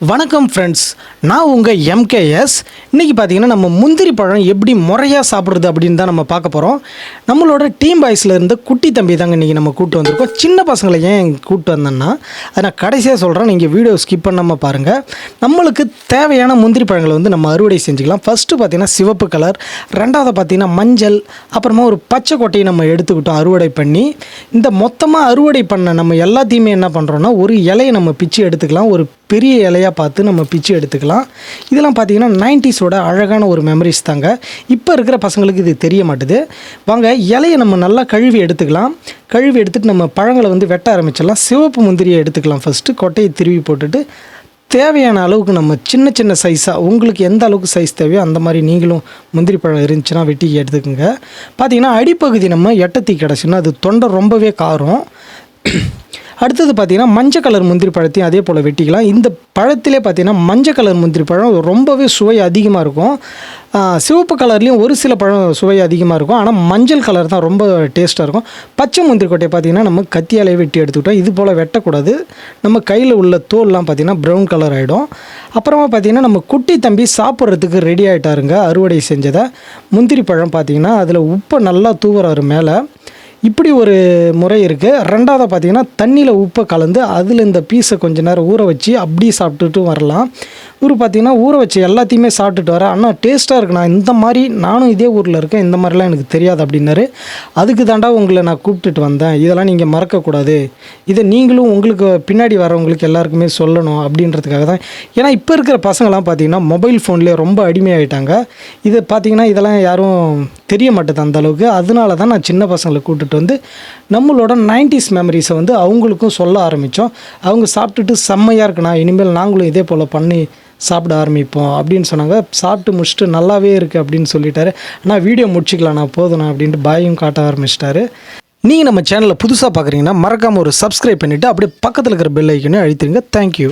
வணக்கம் ஃப்ரெண்ட்ஸ், நான் உங்கள் எம்கேஎஸ். இன்றைக்கி பார்த்தீங்கன்னா நம்ம முந்திரி பழம் எப்படி முறையாக சாப்பிட்றது அப்படின்னு தான் நம்ம பார்க்க போகிறோம். நம்மளோட டீம் பாய்ஸில் இருந்த குட்டி தம்பி தாங்க இன்றைக்கி நம்ம கூப்பிட்டு வந்திருக்கோம். சின்ன பசங்களை ஏன் கூப்பிட்டு வந்தேன்னா அதை நான் கடைசியாக சொல்கிறேன், நீங்கள் வீடியோ ஸ்கிப் பண்ணாமல் பாருங்கள். நம்மளுக்கு தேவையான முந்திரி பழங்களை வந்து நம்ம அறுவடை செஞ்சுக்கலாம். ஃபஸ்ட்டு பார்த்திங்கன்னா சிவப்பு கலர், ரெண்டாவது பார்த்திங்கன்னா மஞ்சள், அப்புறமா ஒரு பச்சை கொட்டையை நம்ம எடுத்துக்கிட்டோம் அறுவடை பண்ணி. இந்த மொத்தமாக அறுவடை பண்ண நம்ம எல்லாத்தையுமே என்ன பண்ணுறோன்னா ஒரு இலையை நம்ம பிச்சு எடுத்துக்கலாம். ஒரு பெரிய இலையாக பார்த்து நம்ம பிச்சு எடுத்துக்கலாம். இதெல்லாம் பார்த்திங்கன்னா 90ஸோட அழகான ஒரு மெமரிஸ் தாங்க. இப்போ இருக்கிற பசங்களுக்கு இது தெரிய மாட்டுது. வாங்க இலையை நம்ம நல்லா கழுவி எடுத்துக்கலாம். கழுவி எடுத்துகிட்டு நம்ம பழங்களை வந்து வெட்ட ஆரம்பிச்சிடலாம். சிவப்பு முந்திரியை எடுத்துக்கலாம். ஃபஸ்ட்டு கொட்டையை திருவி போட்டுட்டு தேவையான அளவுக்கு நம்ம சின்ன சின்ன சைஸாக உங்களுக்கு எந்த அளவுக்கு சைஸ் தேவையோ அந்த மாதிரி நீங்களும் முந்திரி பழம் இருந்துச்சுன்னா வெட்டி எடுத்துக்கோங்க. பார்த்திங்கன்னா அடிப்பகுதி நம்ம எட்டத்தி கிடச்சுன்னா அது தொண்டை ரொம்பவே காரம். அடுத்தது பார்த்திங்கன்னா மஞ்சள் கலர் முந்திரி பழத்தையும் அதே போல் வெட்டிக்கலாம். இந்த பழத்திலே பார்த்திங்கன்னா மஞ்சள் கலர் முந்திரி பழம் ரொம்பவே சுவை அதிகமாக இருக்கும். சிவப்பு கலர்லேயும் ஒரு சில பழம் சுவை அதிகமாக இருக்கும், ஆனால் மஞ்சள் கலர் தான் ரொம்ப டேஸ்ட்டாக இருக்கும். பச்சை முந்திரி கொட்டையை பார்த்திங்கன்னா நம்ம கத்தியாலே வெட்டி எடுத்துக்கிட்டோம். இது போல் வெட்டக்கூடாது. நம்ம கையில் உள்ள தோல்லாம் பார்த்திங்கன்னா ப்ரௌன் கலர் ஆகிடும். அப்புறமா பார்த்திங்கன்னா நம்ம குட்டி தம்பி சாப்பிட்றதுக்கு ரெடி ஆகிட்டாருங்க. அறுவடை செஞ்சதை முந்திரி பழம் பார்த்திங்கன்னா அதில் உப்பை நல்லா தூவுறாரு மேலே. இப்படி ஒரு முறை இருக்குது. ரெண்டாவது பார்த்திங்கன்னா தண்ணியில் உப்பை கலந்து அதில் இந்த பீஸை கொஞ்சம் நேரம் ஊற வச்சு அப்படியே சாப்பிட்டுட்டு வரலாம். இவர் பார்த்திங்கன்னா ஊற வச்சு எல்லாத்தையுமே சாப்பிட்டுட்டு வர, ஆனால் டேஸ்ட்டாக இருக்குண்ணா, இந்த மாதிரி நானும் இதே ஊரில் இருக்கேன், இந்த மாதிரிலாம் எனக்கு தெரியாது அப்படின்னாரு. அதுக்கு தாண்டா உங்களை நான் கூப்பிட்டுட்டு வந்தேன், இதெல்லாம் நீங்கள் மறக்கக்கூடாது, இதை நீங்களும் உங்களுக்கு பின்னாடி வரவங்களுக்கு எல்லாருக்குமே சொல்லணும் அப்படின்றதுக்காக தான். ஏன்னா இப்போ இருக்கிற பசங்களாம் பார்த்திங்கன்னா மொபைல் ஃபோன்லேயே ரொம்ப அடிமையாகிட்டாங்க. இது பார்த்திங்கன்னா இதெல்லாம் யாரும் தெரிய மாட்டேது அந்தளவுக்கு. அதனால தான் நான் சின்ன பசங்களை கூப்பிட்டுட்டு வந்து நம்மளோட 90s மெமரிஸை வந்து அவங்களுக்கும் சொல்ல ஆரம்பித்தோம். அவங்க சாப்பிட்டுட்டு செம்மையாக இருக்குண்ணா, இனிமேல் நாங்களும் இதே போல் பண்ணி சாப்பிட ஆரம்பிப்போம் அப்படின்னு சொன்னாங்க. சாப்பிட்டு முடிச்சுட்டு நல்லாவே இருக்குது அப்படின்னு சொல்லிட்டாரு. ஆனால் வீடியோ முடிச்சிக்கலாம் நான் போதுண்ணா அப்படின்ட்டு பாயும் காட்ட ஆரம்பிச்சிட்டாரு. நீங்கள் நம்ம சேனலில் புதுசாக பார்க்குறீங்கன்னா மறக்காமல் ஒரு சப்ஸ்கிரைப் பண்ணிவிட்டு அப்படியே பக்கத்தில் இருக்கிற பெல் ஐக்கனையும் அழுத்திடுங்க. தேங்க்யூ.